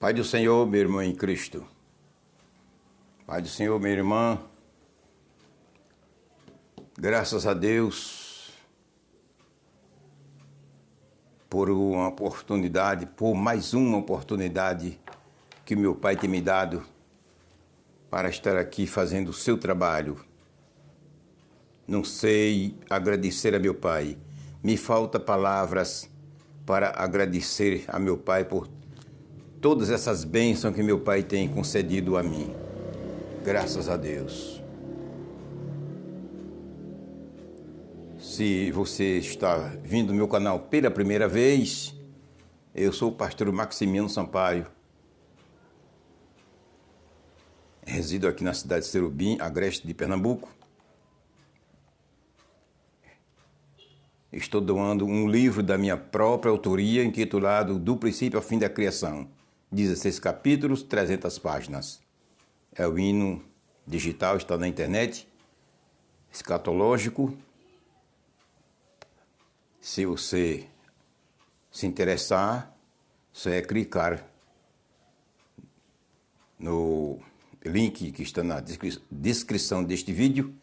Pai do Senhor, meu irmão em Cristo. Pai do Senhor, minha irmã. Graças a Deus por uma oportunidade, por mais uma oportunidade que meu Pai tem me dado para estar aqui fazendo o seu trabalho. Não sei agradecer a meu Pai. Me faltam palavras para agradecer a meu Pai por todas essas bênçãos que meu Pai tem concedido a mim. Graças a Deus. Se você está vindo do meu canal pela primeira vez, eu sou o pastor Maximiano Sampaio. Resido aqui na cidade de Serubim, agreste de Pernambuco. Estou doando um livro da minha própria autoria, intitulado Do Princípio ao Fim da Criação. 16 capítulos, 300 páginas. É o hino digital, está na internet, escatológico. Se você se interessar, só é clicar no link que está na descrição deste vídeo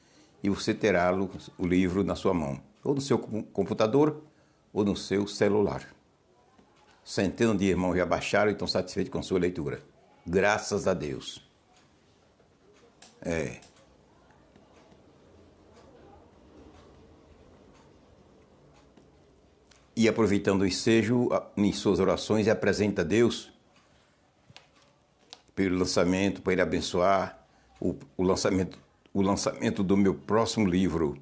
e você terá o livro na sua mão, ou no seu computador ou no seu celular. Centenas de irmãos já baixaram e estão satisfeitos com a sua leitura. Graças a Deus. E aproveitando o ensejo, em suas orações, apresenta a Deus pelo lançamento, para ele abençoar o lançamento do meu próximo livro,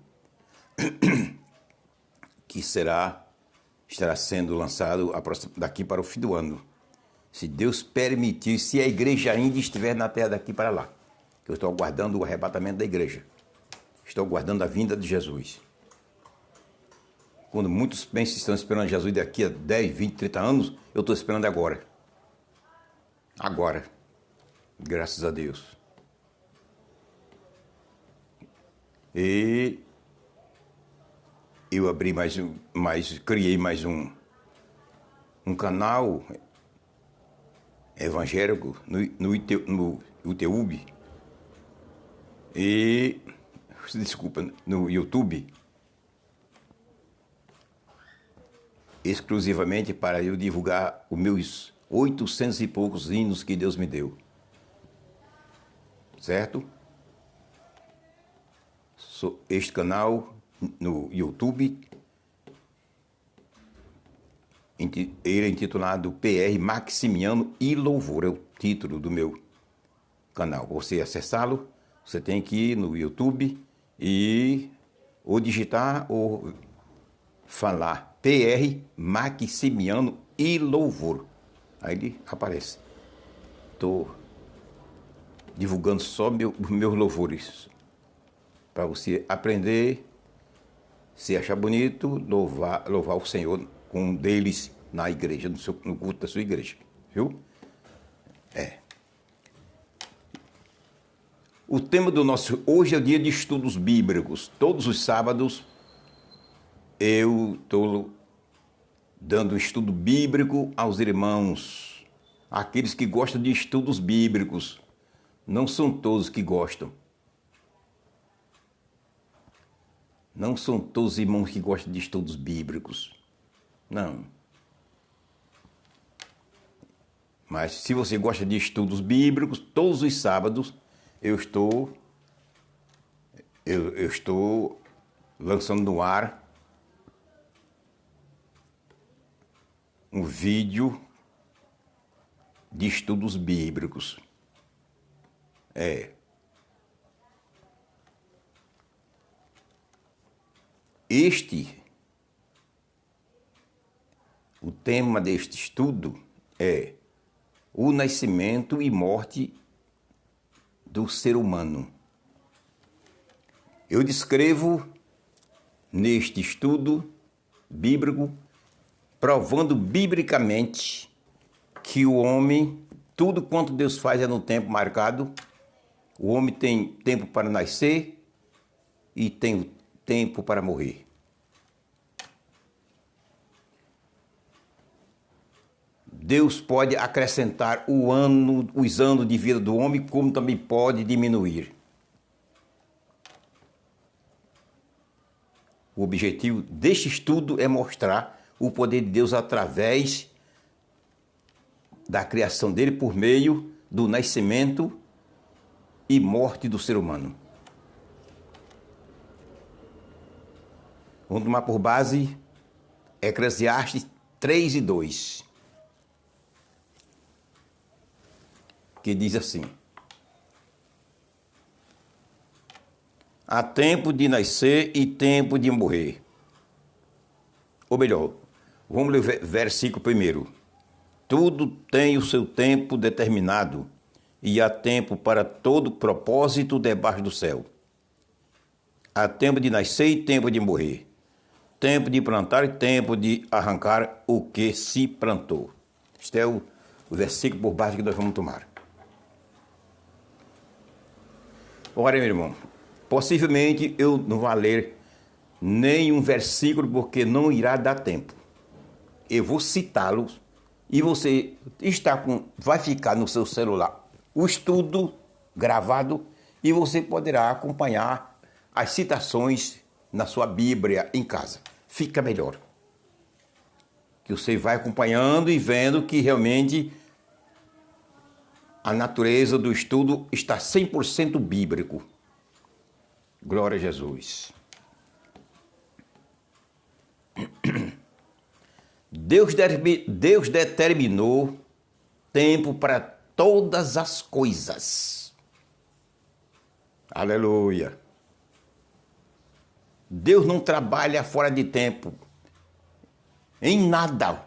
que estará sendo lançado daqui para o fim do ano. Se Deus permitir, se a igreja ainda estiver na terra daqui para lá. Que eu estou aguardando o arrebatamento da igreja. Estou aguardando a vinda de Jesus. Quando muitos pensam que estão esperando Jesus daqui a 10, 20, 30 anos, eu estou esperando agora. Agora. Graças a Deus. E eu abri criei mais um canal evangélico no YouTube. No YouTube. Exclusivamente para eu divulgar os meus 800 e poucos hinos que Deus me deu. Certo? Este canal no YouTube, ele é intitulado PR Maximiano e Louvor, é o título do meu canal. Você acessá-lo, você tem que ir no YouTube e ou digitar ou falar PR Maximiano e Louvor. Aí ele aparece. Estou divulgando só meus louvores. Para você aprender, se achar bonito, louvar o Senhor com um deles na igreja, no culto da sua igreja. Viu? O tema do nosso... Hoje é o dia de estudos bíblicos. Todos os sábados eu estou dando um estudo bíblico aos irmãos. Aqueles que gostam de estudos bíblicos. Não são todos que gostam. Não são todos os irmãos que gostam de estudos bíblicos. Não. Mas se você gosta de estudos bíblicos, todos os sábados eu estou lançando no ar um vídeo de estudos bíblicos. O tema deste estudo é o nascimento e morte do ser humano. Eu descrevo neste estudo bíblico, provando biblicamente que o homem, tudo quanto Deus faz é no tempo marcado. O homem tem tempo para nascer e tem tempo para morrer. Deus pode acrescentar os anos de vida do homem, como também pode diminuir. O objetivo deste estudo é mostrar o poder de Deus através da criação dele por meio do nascimento e morte do ser humano. Vamos tomar por base Eclesiastes 3:2, que diz assim: há tempo de nascer e tempo de morrer. Ou melhor, vamos ler o versículo primeiro. Tudo tem o seu tempo determinado, e há tempo para todo propósito debaixo do céu. Há tempo de nascer e tempo de morrer. Tempo de plantar e tempo de arrancar o que se plantou. Este é o versículo por baixo que nós vamos tomar. Ora, meu irmão, possivelmente eu não vou ler nenhum versículo porque não irá dar tempo. Eu vou citá-los e você vai ficar no seu celular o estudo gravado e você poderá acompanhar as citações na sua Bíblia em casa. Fica melhor. Que você vai acompanhando e vendo que realmente a natureza do estudo está 100% bíblico. Glória a Jesus. Deus determinou tempo para todas as coisas. Aleluia. Deus não trabalha fora de tempo. Em nada.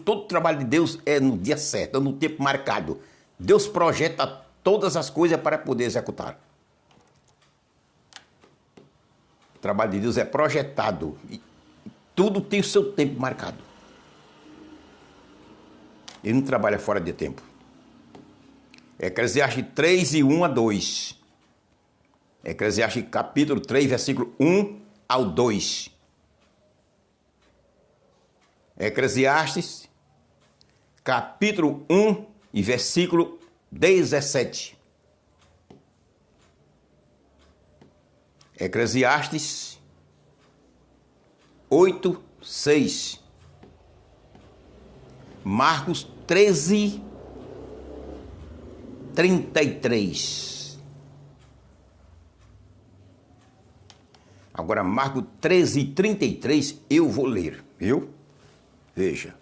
Todo o trabalho de Deus é no dia certo, é no tempo marcado. Deus projeta todas as coisas para poder executar. O trabalho de Deus é projetado. E tudo tem o seu tempo marcado. Ele não trabalha fora de tempo. Eclesiastes 3:1-2. Eclesiastes capítulo 3, versículo 1-2. Eclesiastes capítulo 1 e versículo 17. Eclesiastes 8:6. Marcos 13:33. Agora, Marcos 13:33 eu vou ler, viu? Veja.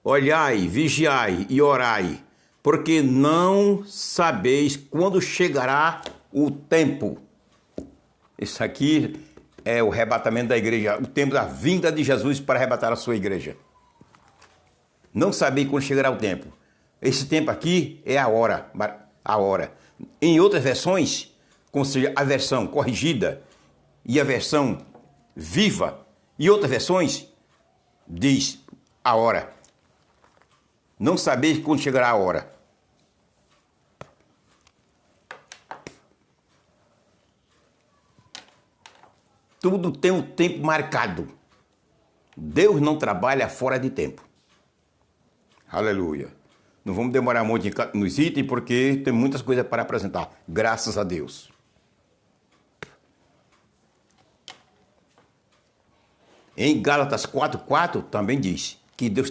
Olhai, vigiai e orai, porque não sabeis quando chegará o tempo. Isso aqui é o arrebatamento da igreja, o tempo da vinda de Jesus para arrebatar a sua igreja. Não sabeis quando chegará o tempo. Esse tempo aqui é a hora, a hora. Em outras versões, como seja a versão corrigida e a versão viva, e outras versões, diz a hora. Não sabeis quando chegará a hora. Tudo tem um tempo marcado. Deus não trabalha fora de tempo. Aleluia. Não vamos demorar muito nos itens porque tem muitas coisas para apresentar. Graças a Deus. Em Gálatas 4:4 também diz que Deus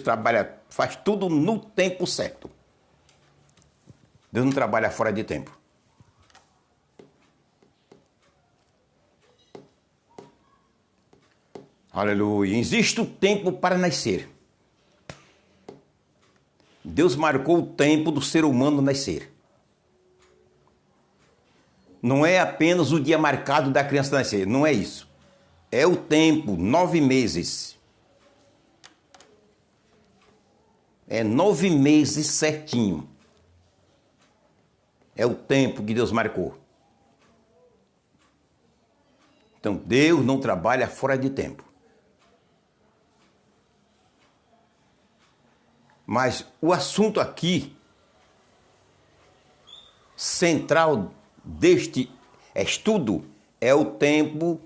faz tudo no tempo certo. Deus não trabalha fora de tempo. Aleluia. Existe o tempo para nascer. Deus marcou o tempo do ser humano nascer. Não é apenas o dia marcado da criança nascer. Não é isso. É o tempo, 9 meses. É 9 meses certinho. É o tempo que Deus marcou. Então, Deus não trabalha fora de tempo. Mas o assunto aqui, central deste estudo, é o tempo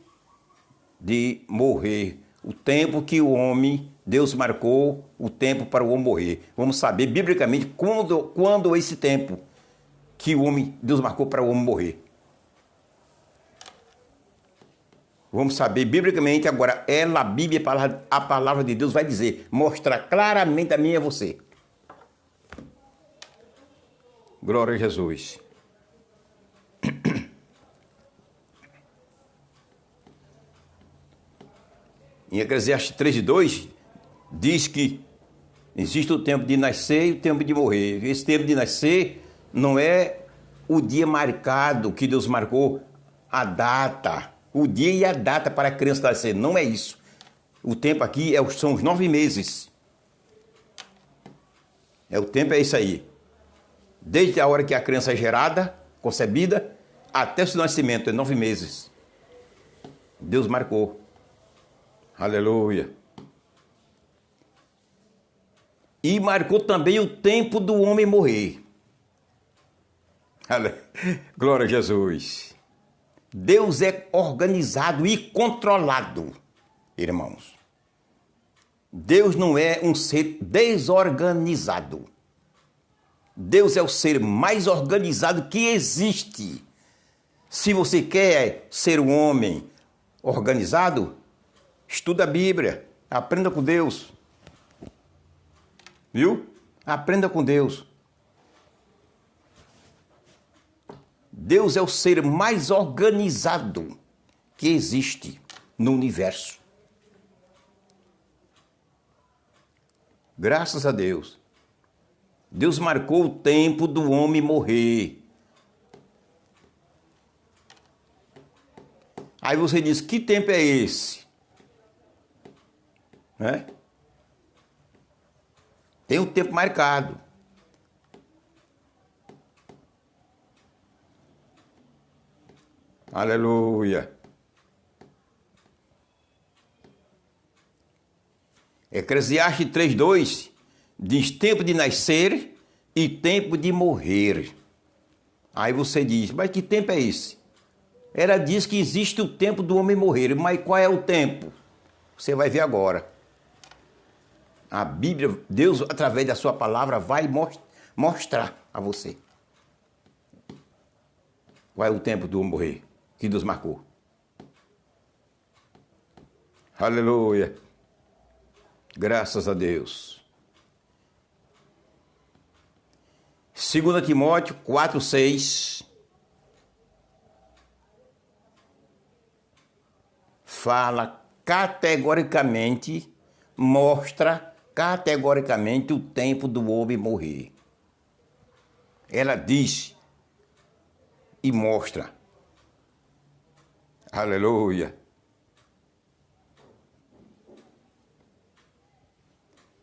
de morrer. O tempo que o homem, Deus marcou o tempo para o homem morrer. Vamos saber biblicamente quando é esse tempo que o homem, Deus marcou para o homem morrer. Vamos saber biblicamente agora. A Bíblia, a palavra de Deus vai dizer, mostrar claramente a mim e a você. Glória a Jesus. Em Eclesiastes 3:2 diz que existe o tempo de nascer e o tempo de morrer. Esse tempo de nascer não é o dia marcado que Deus marcou, a data, o dia e a data para a criança nascer. Não é isso. O tempo aqui são os 9 meses. O tempo é isso aí. Desde a hora que a criança é gerada, concebida, até o seu nascimento, é 9 meses. Deus marcou. Aleluia. E marcou também o tempo do homem morrer. Glória a Jesus. Deus é organizado e controlado, irmãos. Deus não é um ser desorganizado. Deus é o ser mais organizado que existe. Se você quer ser um homem organizado, estuda a Bíblia, aprenda com Deus. Viu? Aprenda com Deus. Deus é o ser mais organizado que existe no universo. Graças a Deus. Deus marcou o tempo do homem morrer. Aí você diz, que tempo é esse? Né? Tem um tempo marcado. Aleluia. Eclesiastes 3:2 diz tempo de nascer e tempo de morrer. Aí você diz, mas que tempo é esse? Ela diz que existe o tempo do homem morrer, mas qual é o tempo? Você vai ver agora. A Bíblia, Deus, através da sua palavra, vai mostrar a você qual é o tempo do homem morrer que Deus marcou. Aleluia. Graças a Deus. 2 Timóteo 4:6 fala categoricamente, mostra categoricamente o tempo do homem morrer. Ela diz e mostra. Aleluia.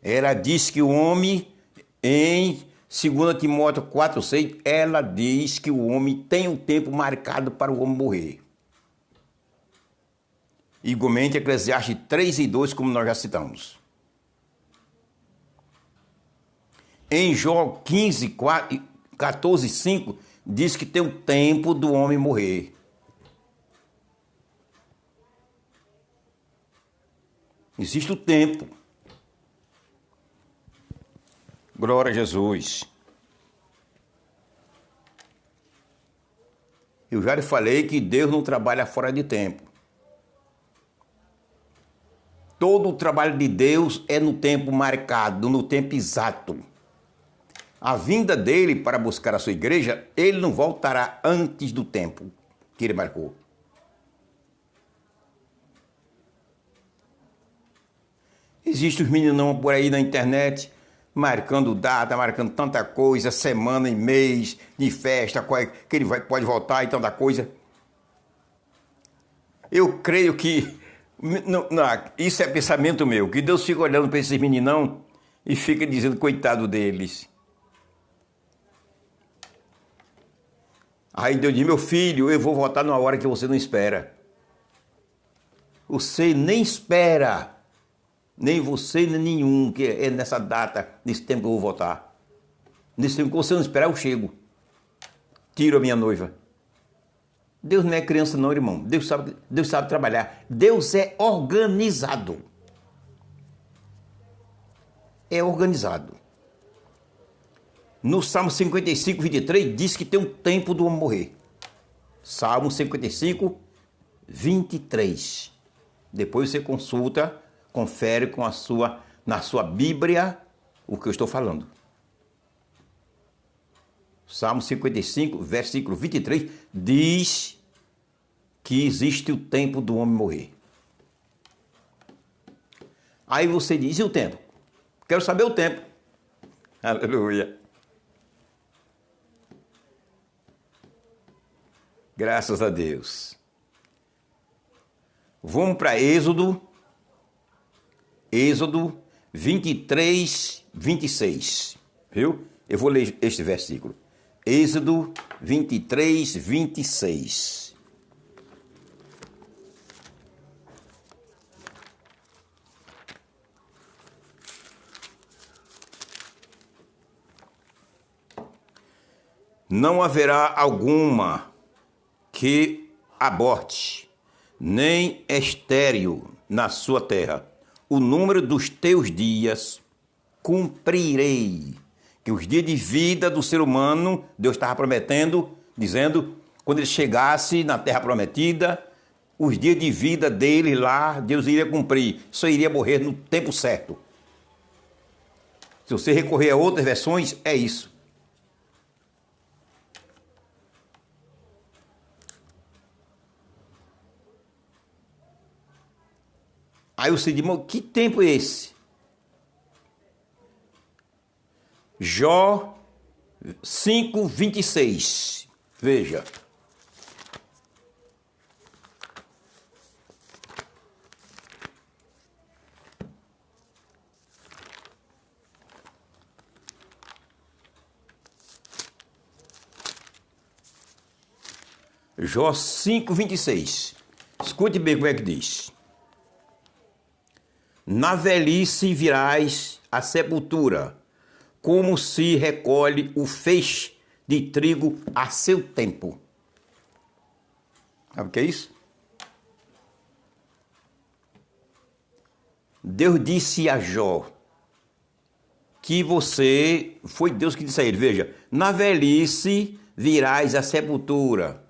Ela diz que o homem, em 2 Timóteo 4:6, ela diz que o homem tem um tempo marcado para o homem morrer. Igualmente, Eclesiastes 3:2, como nós já citamos. Em Jó 14:5, diz que tem o tempo do homem morrer. Existe o tempo. Glória a Jesus. Eu já lhe falei que Deus não trabalha fora de tempo. Todo o trabalho de Deus é no tempo marcado, no tempo exato. A vinda dele para buscar a sua igreja, ele não voltará antes do tempo que ele marcou. Existem os meninão por aí na internet, marcando data, marcando tanta coisa, semana e mês de festa, que ele pode voltar e tanta coisa. Eu creio que, não, isso é pensamento meu, que Deus fica olhando para esses meninão e fica dizendo, coitado deles. Aí Deus diz, meu filho, eu vou voltar numa hora que você não espera. Você nem espera. Nem você, nem nenhum, que é nessa data, nesse tempo que eu vou votar. Nesse tempo que você não esperar, eu chego. Tiro a minha noiva. Deus não é criança não, irmão. Deus sabe trabalhar. Deus é organizado. É organizado. No Salmo 55, 23, diz que tem um tempo do homem morrer. Salmo 55, 23. Depois você consulta, confere na sua Bíblia o que eu estou falando. Salmo 55, versículo 23, diz que existe o tempo do homem morrer. Aí você diz, e o tempo? Quero saber o tempo. Aleluia. Graças a Deus. Vamos para Êxodo 23, 26. Viu? Eu vou ler este versículo. Êxodo 23, 26. Não haverá alguma que aborte, nem estéril na sua terra. O número dos teus dias cumprirei. Que os dias de vida do ser humano, Deus estava prometendo, dizendo, quando ele chegasse na terra prometida, os dias de vida dele lá, Deus iria cumprir. Só iria morrer no tempo certo. Se você recorrer a outras versões, é isso. Aí você diz, que tempo é esse? Jó 5, 26. Veja. Jó 5, 26. Escute bem como é que diz. Na velhice virás à sepultura, como se recolhe o feixe de trigo a seu tempo. Sabe o que é isso? Deus disse a Jó que foi Deus que disse a ele, veja, na velhice virás à sepultura.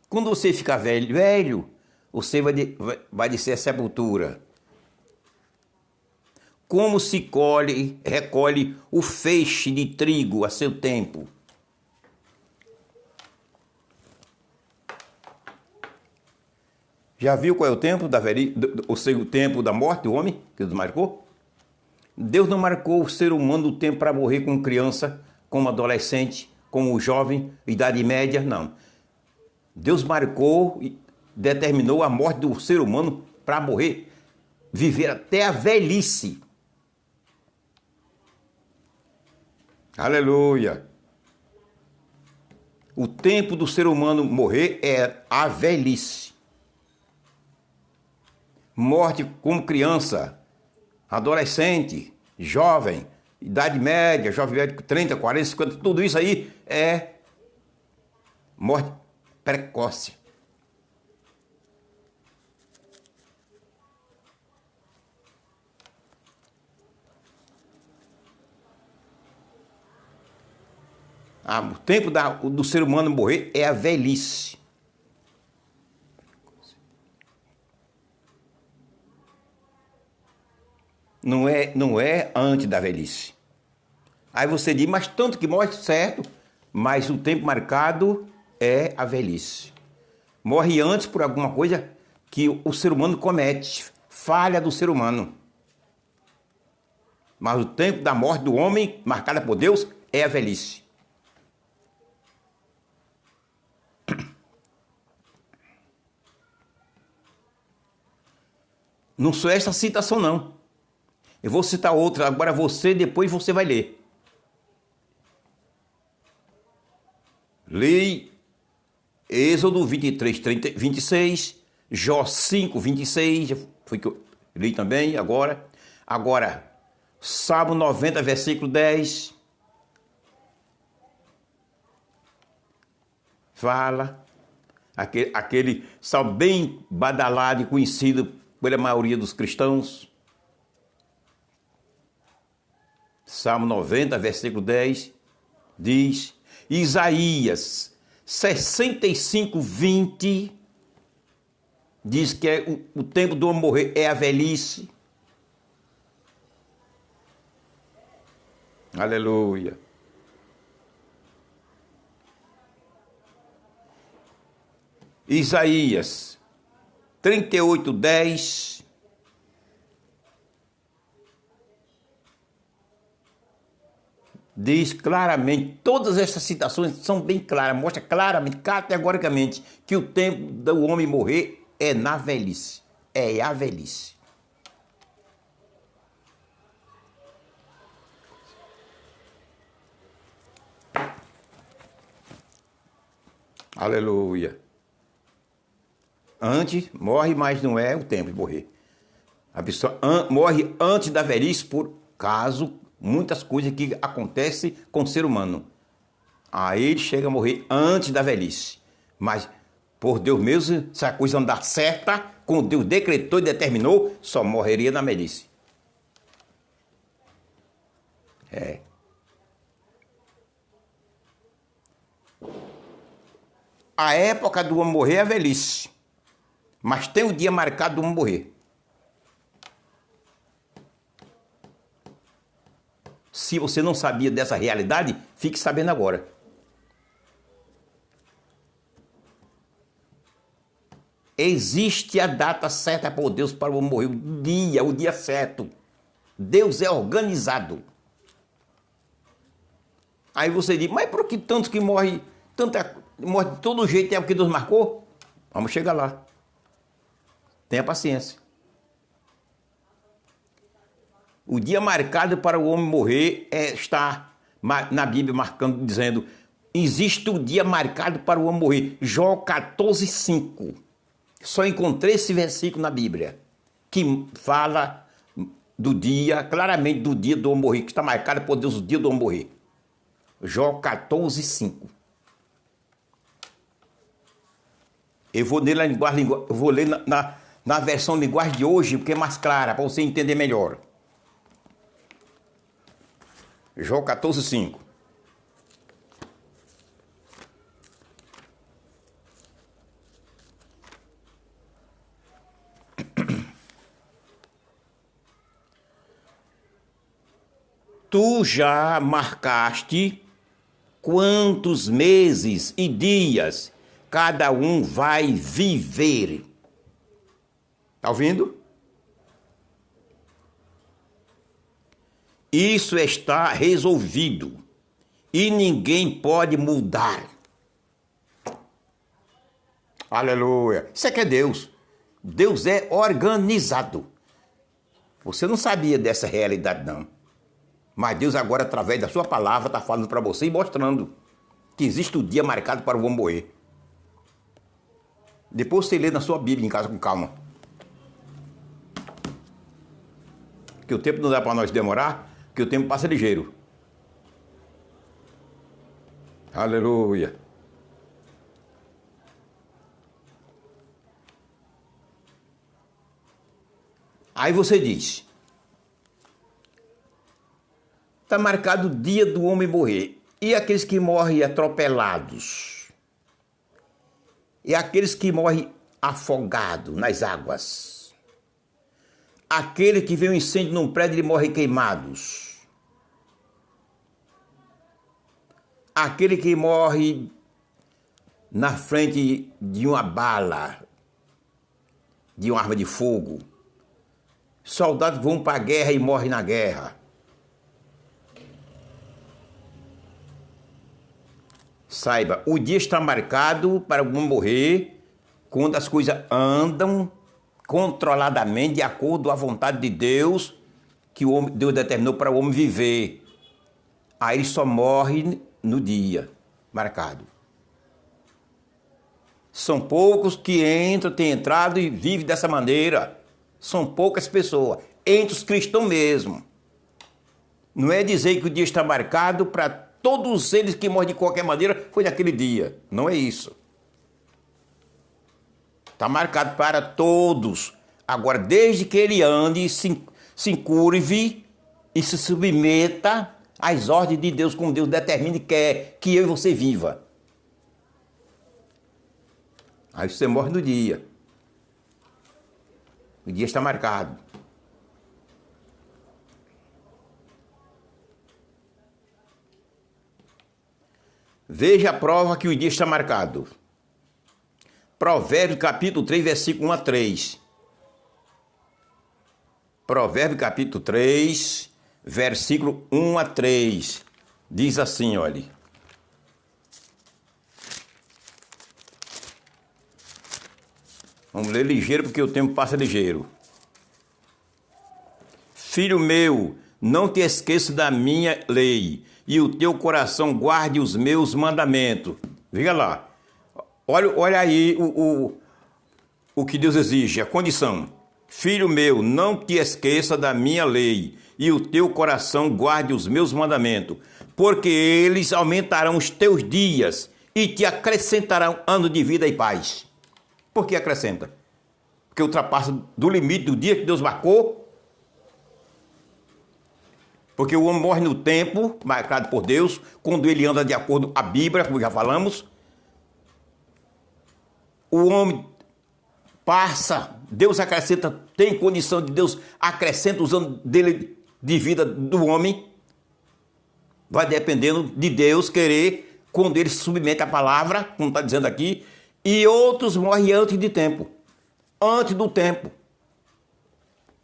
Quando você ficar velho, você vai descer a sepultura. Como se recolhe o feixe de trigo a seu tempo. Já viu qual é o tempo da velhice, o tempo da morte do homem que Deus marcou? Deus não marcou o ser humano o tempo para morrer como criança, como adolescente, como jovem, idade média, não. Deus marcou e determinou a morte do ser humano para morrer, viver até a velhice. Aleluia! O tempo do ser humano morrer é a velhice. Morte como criança, adolescente, jovem, idade média, jovem médio, 30, 40, 50, tudo isso aí é morte precoce. O tempo do ser humano morrer é a velhice. Não é antes da velhice. Aí você diz, mas tanto que morre, certo, mas o tempo marcado é a velhice. Morre antes por alguma coisa que o ser humano comete, falha do ser humano. Mas o tempo da morte do homem, marcada por Deus, é a velhice. Não sou essa citação, não. Eu vou citar outra, agora depois você vai ler. Leia Êxodo 23, 26, Jó 5, 26, foi que eu li também agora. Agora, Salmo 90, versículo 10. Fala. Aquele salmo bem badalado e conhecido pela maioria dos cristãos. Salmo 90, versículo 10, diz. Isaías 65, 20, diz que o tempo do homem morrer é a velhice. Aleluia. Isaías 38, 10. Diz claramente, todas essas citações são bem claras, mostra claramente, categoricamente, que o tempo do homem morrer é na velhice. É a velhice. Aleluia. Antes, morre, mas não é o tempo de morrer. A pessoa morre antes da velhice por caso, muitas coisas que acontecem com o ser humano. Aí ele chega a morrer antes da velhice. Mas, por Deus mesmo, se a coisa não dá certa, como Deus decretou e determinou, só morreria na velhice. É. A época do homem morrer é a velhice. Mas tem o dia marcado do homem morrer. Se você não sabia dessa realidade, fique sabendo agora. Existe a data certa por Deus para o homem morrer, o dia certo. Deus é organizado. Aí você diz, mas por que tantos que morrem, morre de todo jeito é o que Deus marcou? Vamos chegar lá. Tenha paciência. O dia marcado para o homem morrer está na Bíblia marcando, dizendo, existe o dia marcado para o homem morrer. Jó 14, 5. Só encontrei esse versículo na Bíblia, que fala do dia, claramente do dia do homem morrer, que está marcado por Deus o dia do homem morrer. Jó 14, 5. Eu vou ler na versão linguagem de hoje, porque é mais clara, para você entender melhor. Jó 14, 5. Tu já marcaste quantos meses e dias cada um vai viver. Está ouvindo? Isso está resolvido e ninguém pode mudar. Aleluia. Isso é que é Deus. Deus é organizado. Você não sabia dessa realidade, não. Mas Deus agora, através da sua palavra, está falando para você e mostrando que existe o dia marcado para o homem morrer. Depois você lê na sua Bíblia em casa com calma. Que o tempo não dá para nós demorar, que o tempo passa ligeiro. Aleluia. Aí você diz, está marcado o dia do homem morrer. E aqueles que morrem atropelados? E aqueles que morrem afogados nas águas? Aquele que vê um incêndio num prédio e morre queimados? Aquele que morre na frente de uma bala, de uma arma de fogo? Soldados vão para a guerra e morrem na guerra. Saiba, o dia está marcado para o homem morrer quando as coisas andam controladamente de acordo com a vontade de Deus, que Deus determinou para o homem viver. Aí ele só morre no dia marcado. São poucos que entram, têm entrado e vivem dessa maneira. São poucas pessoas, entre os cristãos mesmo. Não é dizer que o dia está marcado para todos eles que morrem de qualquer maneira, foi naquele dia. Não é isso. Está marcado para todos. Agora, desde que ele ande, se curve e se submeta às ordens de Deus, como Deus determina e quer que eu e você viva. Aí você morre no dia. O dia está marcado. Veja a prova que o dia está marcado. Provérbios capítulo 3, versículo 1 a 3. Provérbios capítulo 3, versículo 1 a 3. Diz assim, olha. Vamos ler ligeiro porque o tempo passa ligeiro. Filho meu, não te esqueça da minha lei, e o teu coração guarde os meus mandamentos. Veja lá. Olha aí o que Deus exige, a condição. Filho meu, não te esqueça da minha lei, e o teu coração guarde os meus mandamentos, porque eles aumentarão os teus dias e te acrescentarão anos de vida e paz. Por que acrescenta? Porque ultrapassa do limite do dia que Deus marcou. Porque o homem morre no tempo marcado por Deus, quando ele anda de acordo com a Bíblia, como já falamos. O homem passa, Deus acrescenta, tem condição de Deus acrescenta os anos dele de vida do homem. Vai dependendo de Deus querer, quando ele se submete à palavra, como está dizendo aqui, e outros morrem antes de tempo. Antes do tempo.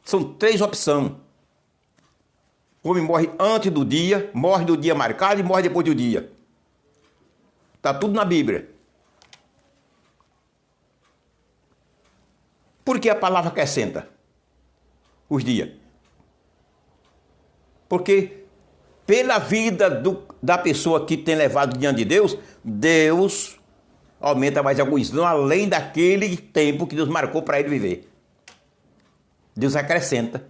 São 3 opções. O homem morre antes do dia, morre no dia marcado e morre depois do dia. Está tudo na Bíblia. Por que a palavra acrescenta os dias? Porque pela vida da pessoa que tem levado diante de Deus, Deus aumenta mais alguns anos, além daquele tempo que Deus marcou para ele viver. Deus acrescenta.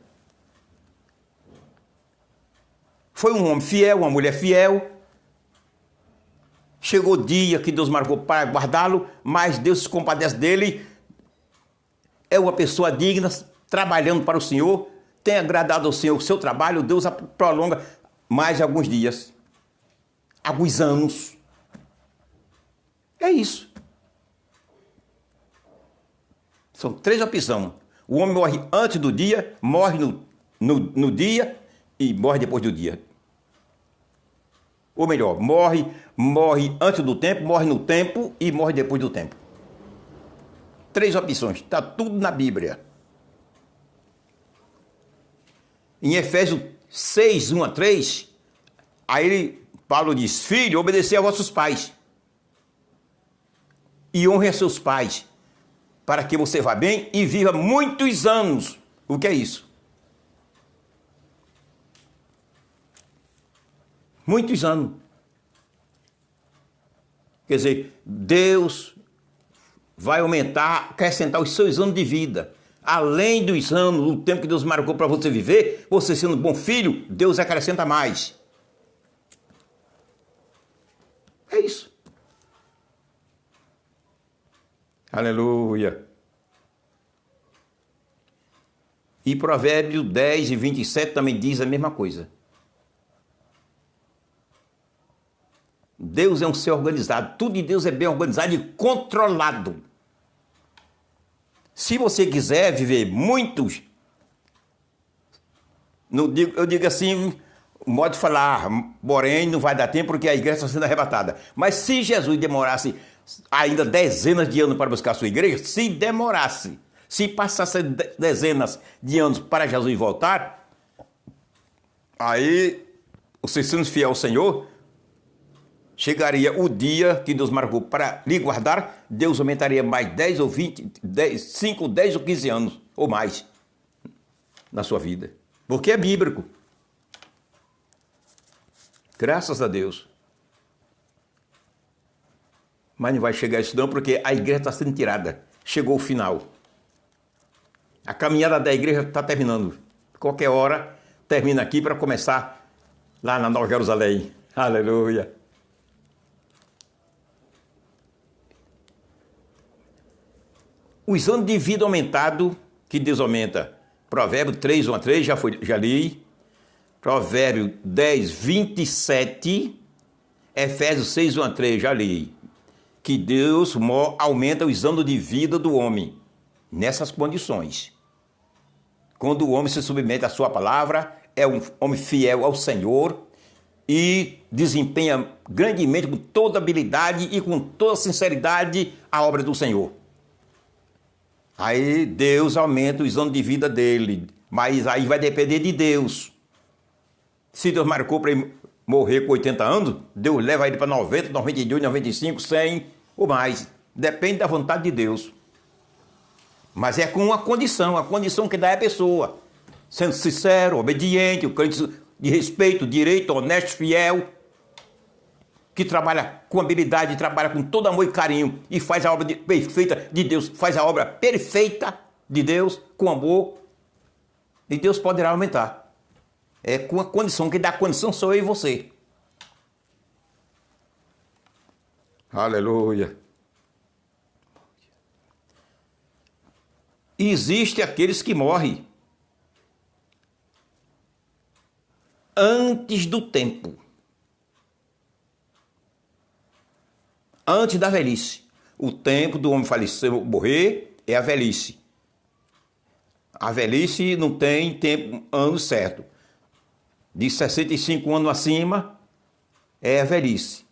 Foi um homem fiel, uma mulher fiel. Chegou o dia que Deus marcou para guardá-lo, mas Deus se compadece dele. É uma pessoa digna, trabalhando para o Senhor, tem agradado ao Senhor o seu trabalho, Deus prolonga mais alguns dias, alguns anos. É isso. São 3 opções. O homem morre antes do dia, morre no dia e morre depois do dia. Ou melhor, morre antes do tempo, morre no tempo e morre depois do tempo. 3 opções, está tudo na Bíblia. Em Efésios 6, 1 a 3, aí Paulo diz: filho, obedecei a vossos pais e honre a seus pais, para que você vá bem e viva muitos anos. O que é isso? Muitos anos. Quer dizer, Deus vai aumentar, acrescentar os seus anos de vida. Além dos anos, o tempo que Deus marcou para você viver, você sendo bom filho, Deus acrescenta mais. É isso. Aleluia. E Provérbios 10 e 27 também diz a mesma coisa. Deus é um ser organizado. Tudo de Deus é bem organizado e controlado. Se você quiser viver muitos, eu digo assim, modo de falar, porém não vai dar tempo porque a igreja está sendo arrebatada. Mas se Jesus demorasse ainda dezenas de anos para buscar a sua igreja, se demorasse, se passasse dezenas de anos para Jesus voltar, aí, você sendo fiel ao Senhor, chegaria o dia que Deus marcou para lhe guardar, Deus aumentaria mais 10 ou 20, 5, 10 ou 15 anos, ou mais, na sua vida. Porque é bíblico. Graças a Deus. Mas não vai chegar isso não, porque a igreja está sendo tirada. Chegou o final. A caminhada da igreja está terminando. Qualquer hora termina aqui para começar lá na Nova Jerusalém. Aleluia. Os anos de vida aumentado, que Deus aumenta. Provérbio 3, 1 a 3, já li. Provérbio 10, 27. Efésios 6, 1 a 3, já li. Que Deus aumenta os anos de vida do homem. Nessas condições. Quando o homem se submete à sua palavra, é um homem fiel ao Senhor e desempenha grandemente, com toda habilidade e com toda sinceridade, a obra do Senhor. Aí Deus aumenta os anos de vida dele, mas aí vai depender de Deus. Se Deus marcou para ele morrer com 80 anos, Deus leva ele para 90, 92, 95, 100 ou mais. Depende da vontade de Deus. Mas é com uma condição, a condição que dá é a pessoa. Sendo sincero, obediente, o crente de respeito, direito, honesto, fiel, que trabalha com habilidade, trabalha com todo amor e carinho e faz a obra perfeita de Deus, faz a obra perfeita de Deus com amor, e Deus poderá aumentar. É com a condição, que dá a condição sou eu e você. Aleluia. E existe aqueles que morrem antes do tempo. Antes da velhice. O tempo do homem falecer, morrer, é a velhice. A velhice não tem tempo, ano certo. De 65 anos acima, é a velhice.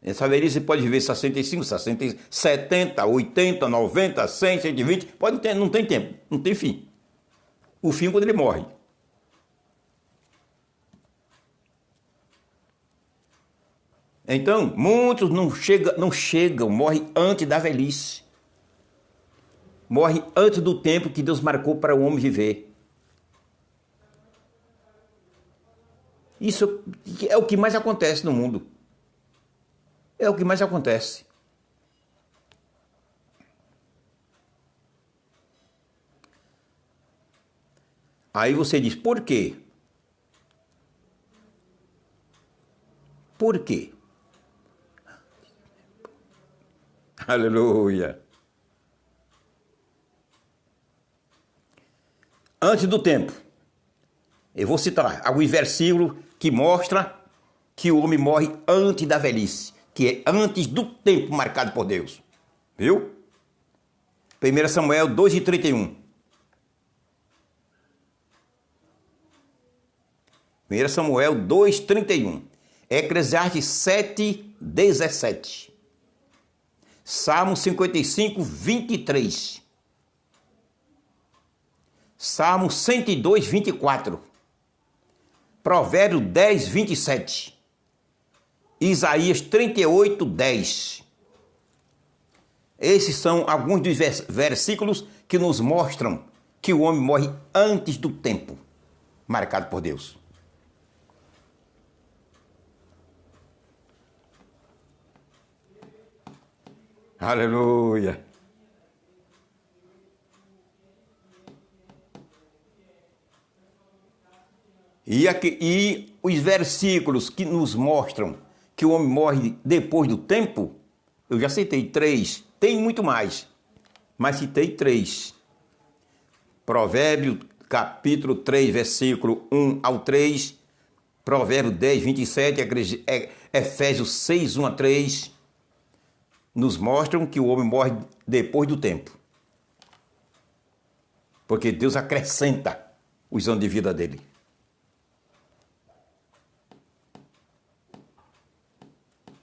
Essa velhice pode viver 65, 60, 70, 80, 90, 100, 120, pode ter, não tem tempo, não tem fim. O fim é quando ele morre. Então, muitos não chegam, morrem antes da velhice. Morre antes do tempo que Deus marcou para o homem viver. Isso é o que mais acontece no mundo. É o que mais acontece. Aí você diz, por quê? Por quê? Aleluia. Antes do tempo. Eu vou citar alguns versículos que mostram que o homem morre antes da velhice, que é antes do tempo marcado por Deus. Viu? 1 Samuel 2:31. 1 Samuel 2:31. Eclesiastes 7:17. Salmo 55:23. Salmo 102:24. Provérbio 10:27. Isaías 38:10. Esses são alguns dos versículos que nos mostram que o homem morre antes do tempo marcado por Deus. Aleluia. E os versículos que nos mostram que o homem morre depois do tempo, eu já citei 3, tem muito mais, mas citei 3. Provérbio capítulo 3, versículo 1 ao 3, Provérbio 10:27, Efésios 6, 1 a 3, nos mostram que o homem morre depois do tempo. Porque Deus acrescenta os anos de vida dele.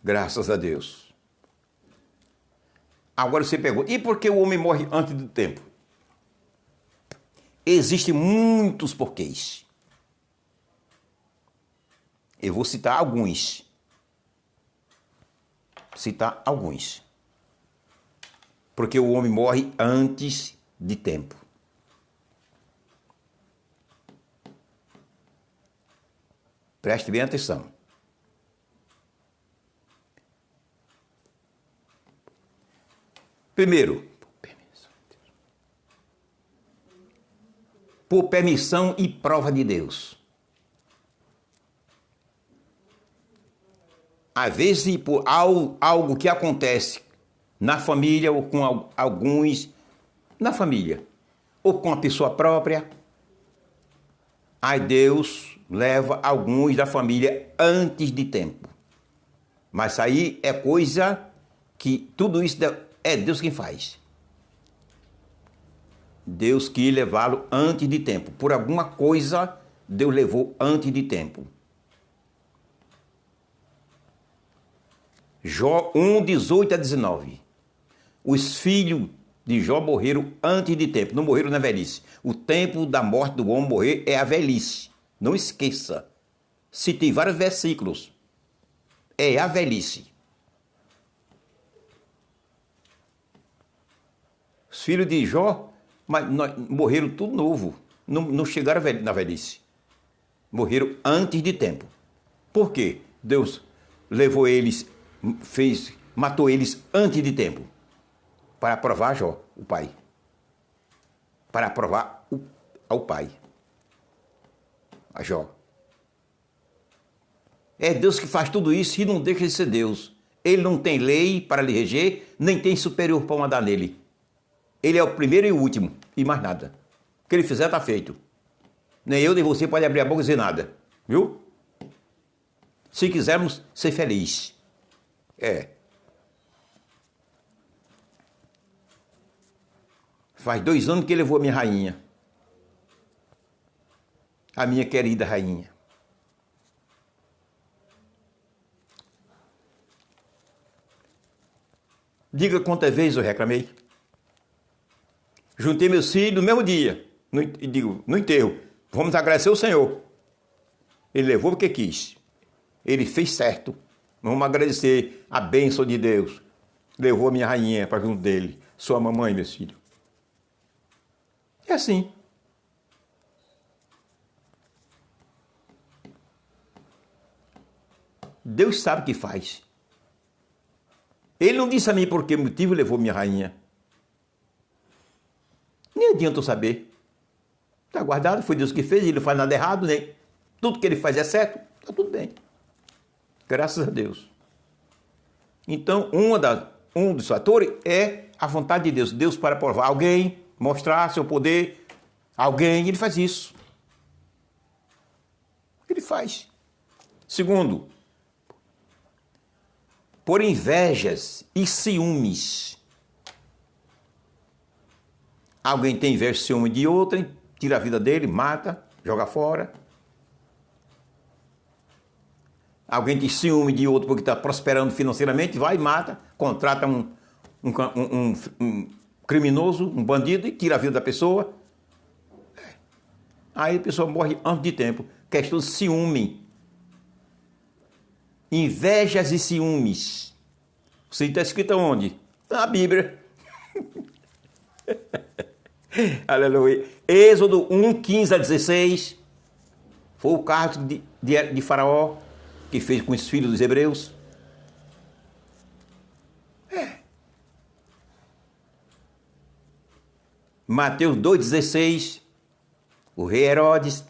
Graças a Deus. Agora você pergunta, e por que o homem morre antes do tempo? Existem muitos porquês. Eu vou citar alguns. Porque o homem morre antes de tempo. Preste bem atenção. Primeiro, por permissão e prova de Deus. Às vezes, por algo que acontece na família ou com alguns na família, ou com a pessoa própria, aí Deus leva alguns da família antes de tempo. Mas aí é coisa que tudo isso é Deus quem faz. Deus quis levá-lo antes de tempo. Por alguma coisa, Deus levou antes de tempo. Jó 1, 18 a 19. Os filhos de Jó morreram antes de tempo, não morreram na velhice. O tempo da morte do homem morrer é a velhice. Não esqueça. Citei vários versículos. É a velhice. Os filhos de Jó morreram tudo novo. Não chegaram na velhice. Morreram antes de tempo. Por quê? Deus levou eles, matou eles antes de tempo. Para provar Jó, o pai. Para provar ao pai. A Jó. É Deus que faz tudo isso e não deixa de ser Deus. Ele não tem lei para lhe reger, nem tem superior para mandar nele. Ele é o primeiro e o último, e mais nada. O que ele fizer está feito. Nem eu nem você pode abrir a boca e dizer nada. Viu? Se quisermos ser felizes. Faz 2 anos que ele levou a minha rainha. A minha querida rainha. Diga quantas vezes eu reclamei. Juntei meus filhos no mesmo dia. E digo, no enterro, vamos agradecer o Senhor. Ele levou porque quis. Ele fez certo. Vamos agradecer a bênção de Deus. Levou a minha rainha para junto dele. Sua mamãe, meus filhos. É assim. Deus sabe o que faz. Ele não disse a mim por que motivo levou minha rainha. Nem adianta eu saber. Está guardado, foi Deus que fez, ele não faz nada errado, nem. Tudo que ele faz é certo, está tudo bem. Graças a Deus. Então, um dos fatores é a vontade de Deus. Deus para provar alguém, mostrar seu poder, alguém, ele faz isso. Ele faz. Segundo, por invejas e ciúmes. Alguém tem inveja e ciúme de outrem, tira a vida dele, mata, joga fora. Alguém tem ciúme de outro porque está prosperando financeiramente, vai e mata, contrata um criminoso, um bandido e tira a vida da pessoa. Aí a pessoa morre antes de tempo. Questão de ciúme. Invejas e ciúmes. Isso está escrito onde? Na Bíblia. Aleluia. Êxodo 1, 15 a 16. Foi o caso de Faraó que fez com os filhos dos hebreus. Mateus 2,16. O rei Herodes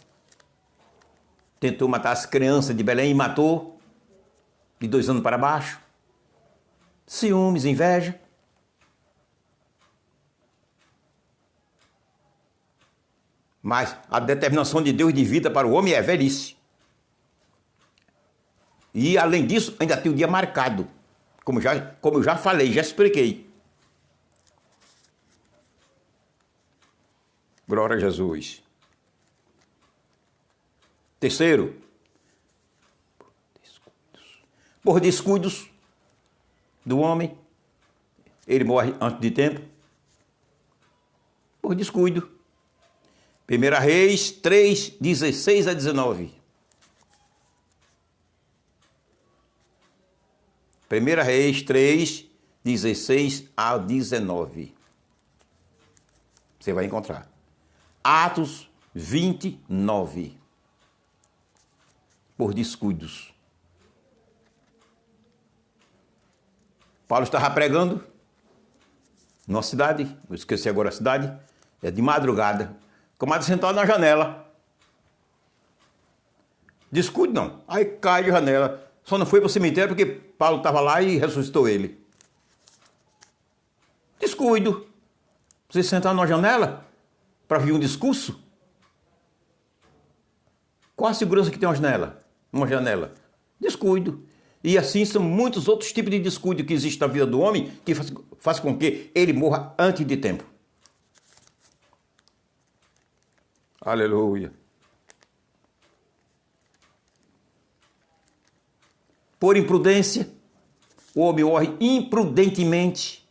tentou matar as crianças de Belém e matou. De 2 anos para baixo. Ciúmes, inveja. Mas a determinação de Deus de vida para o homem é velhice. E além disso, ainda tem o dia marcado. Como eu já falei, já expliquei. Glória a Jesus. Terceiro, por descuidos do homem, ele morre antes de tempo. Por descuido. 1 Reis 3, 16 a 19. 1 Reis 3, 16 a 19. Você vai encontrar. Atos 29. Por descuidos. Paulo estava pregando numa cidade, eu esqueci agora a cidade, é de madrugada. Camarada sentado na janela. Descuide não. Aí cai de janela. Só não foi para o cemitério porque Paulo estava lá e ressuscitou ele. Descuido. Você sentar numa janela para ouvir um discurso? Qual a segurança que tem uma janela? Uma janela. Descuido. E assim são muitos outros tipos de descuido que existem na vida do homem que faz com que ele morra antes de tempo. Aleluia. Por imprudência, o homem morre imprudentemente.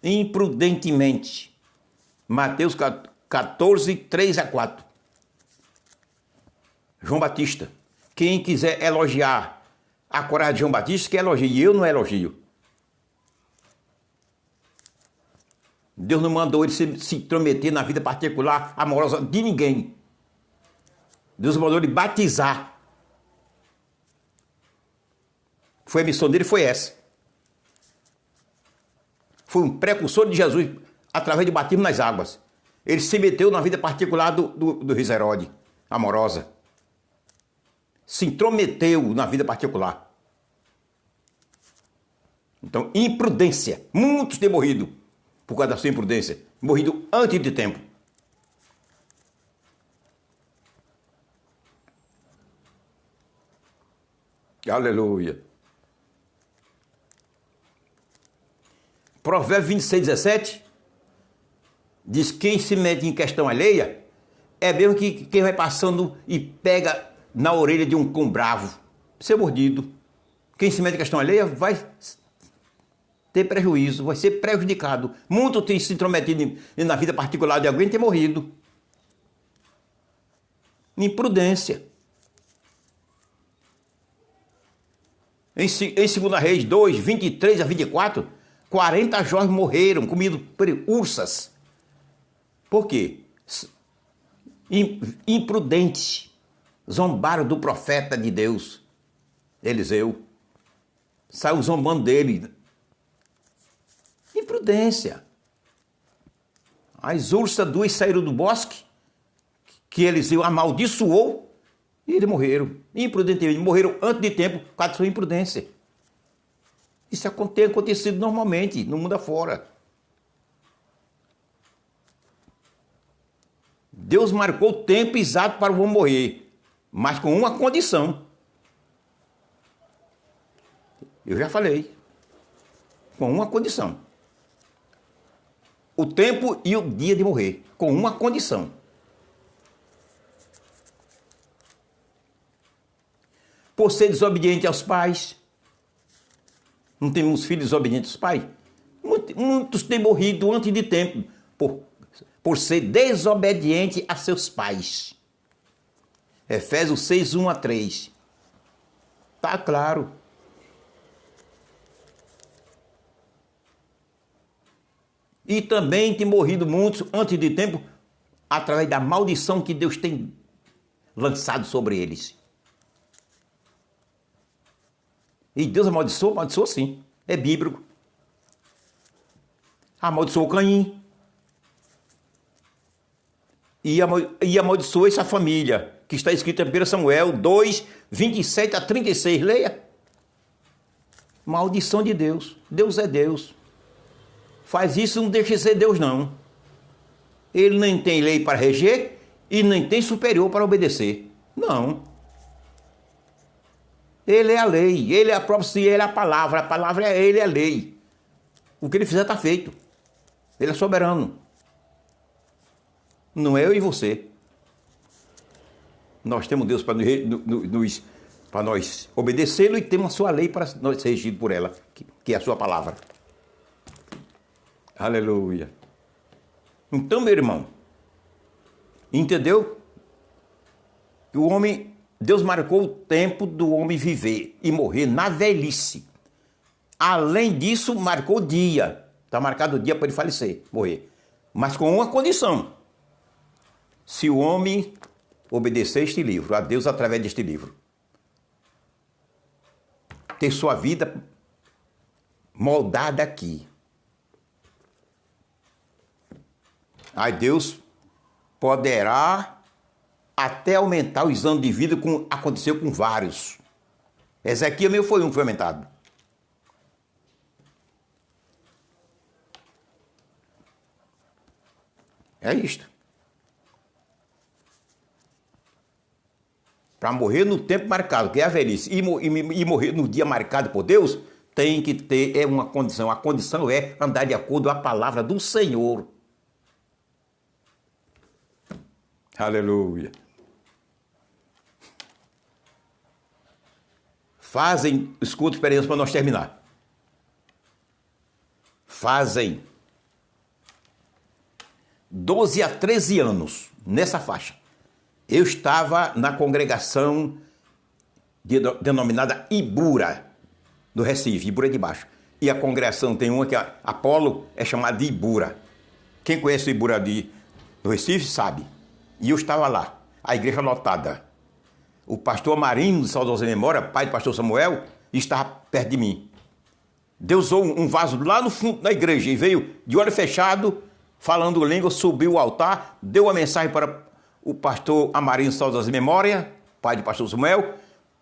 Imprudentemente. Mateus 14, 3 a 4. João Batista. Quem quiser elogiar a coragem de João Batista, que elogie. Eu não elogio. Deus não mandou ele se intrometer na vida particular, amorosa de ninguém. Deus mandou ele batizar. Foi a missão dele, foi essa. Foi um precursor de Jesus através de batismo nas águas. Ele se meteu na vida particular do Rei Herodes, amorosa. Se intrometeu na vida particular. Então, imprudência. Muitos têm morrido por causa da sua imprudência. Morrido antes de tempo. Aleluia. Provérbios 26, 17 diz: quem se mete em questão alheia é mesmo que quem vai passando e pega na orelha de um cão bravo, ser mordido. Quem se mete em questão alheia vai ter prejuízo, vai ser prejudicado. Muitos têm se intrometido na vida particular de alguém e têm morrido. Imprudência. Em 2 Reis 2, 23 a 24, 40 jovens morreram, comidos por ursas. Por quê? Imprudentes. Zombaram do profeta de Deus, Eliseu. Saiu zombando dele. Imprudência. As ursas duas saíram do bosque, que Eliseu amaldiçoou, e eles morreram. Imprudentemente. Morreram antes de tempo, por causa da sua imprudência. Isso tem acontecido normalmente, no mundo afora. Deus marcou o tempo exato para o homem morrer, mas com uma condição. Eu já falei. Com uma condição. O tempo e o dia de morrer. Com uma condição. Por ser desobediente aos pais. Não temos filhos desobedientes aos pais? Muitos têm morrido antes de tempo por ser desobediente a seus pais. Efésios 6, 1 a 3. Tá claro. E também tem morrido muitos antes de tempo através da maldição que Deus tem lançado sobre eles. E Deus amaldiçoou sim. É bíblico. Amaldiçoou Caim. E amaldiçoou essa família, que está escrito em 1 Samuel 2, 27 a 36. Leia. Maldição de Deus. Deus é Deus. Faz isso, não deixa de ser Deus, não. Ele nem tem lei para reger e nem tem superior para obedecer. Não. Ele é a lei, ele é a própria, ele é a palavra é ele, é a lei. O que ele fizer está feito. Ele é soberano. Não é eu e você. Nós temos Deus para nós obedecê-lo e temos a sua lei para nós ser regidos por ela, que é a sua palavra. Aleluia. Então, meu irmão, entendeu? Que o homem... Deus marcou o tempo do homem viver e morrer na velhice. Além disso, marcou o dia. Está marcado o dia para ele falecer, morrer. Mas com uma condição. Se o homem obedecer este livro, a Deus através deste livro. Ter sua vida moldada aqui. Aí Deus poderá até aumentar os anos de vida, como aconteceu com vários. Ezequiel mesmo foi um que foi aumentado. É isto. Para morrer no tempo marcado, que é a velhice, e morrer no dia marcado por Deus, tem que ter uma condição. A condição é andar de acordo com a palavra do Senhor. Aleluia. Escuta a experiência para nós terminar. Fazem 12 a 13 anos, nessa faixa, eu estava na congregação denominada Ibura, do Recife, Ibura de Baixo. E a congregação tem uma que é Apolo, é chamada de Ibura. Quem conhece o Ibura do Recife sabe. E eu estava lá, a igreja lotada. O pastor Marino, de saudosa memória, pai do pastor Samuel, estava perto de mim. Deus usou um vaso lá no fundo da igreja e veio de olho fechado, falando língua, subiu o altar, deu a mensagem para o pastor Amarino, saudosa memória, pai do pastor Samuel,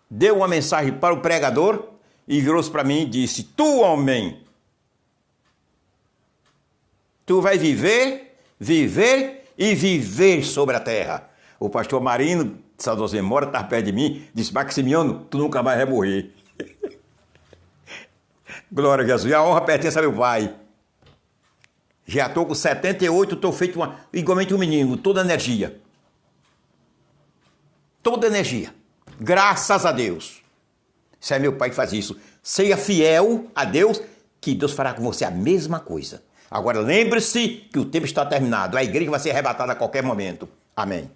deu uma mensagem para o pregador e virou-se para mim e disse: tu, homem, tu vai viver, viver e viver sobre a terra. O pastor Marino, saudosa memória, estava perto de mim, disse: Maximiano, tu nunca mais vai morrer. Glória a Jesus. E a honra pertence a meu pai. Já estou com 78, estou feito igualmente um menino, toda energia. Toda energia. Graças a Deus. Isso é meu pai que faz isso. Seja fiel a Deus, que Deus fará com você a mesma coisa. Agora lembre-se que o tempo está terminado. A igreja vai ser arrebatada a qualquer momento. Amém.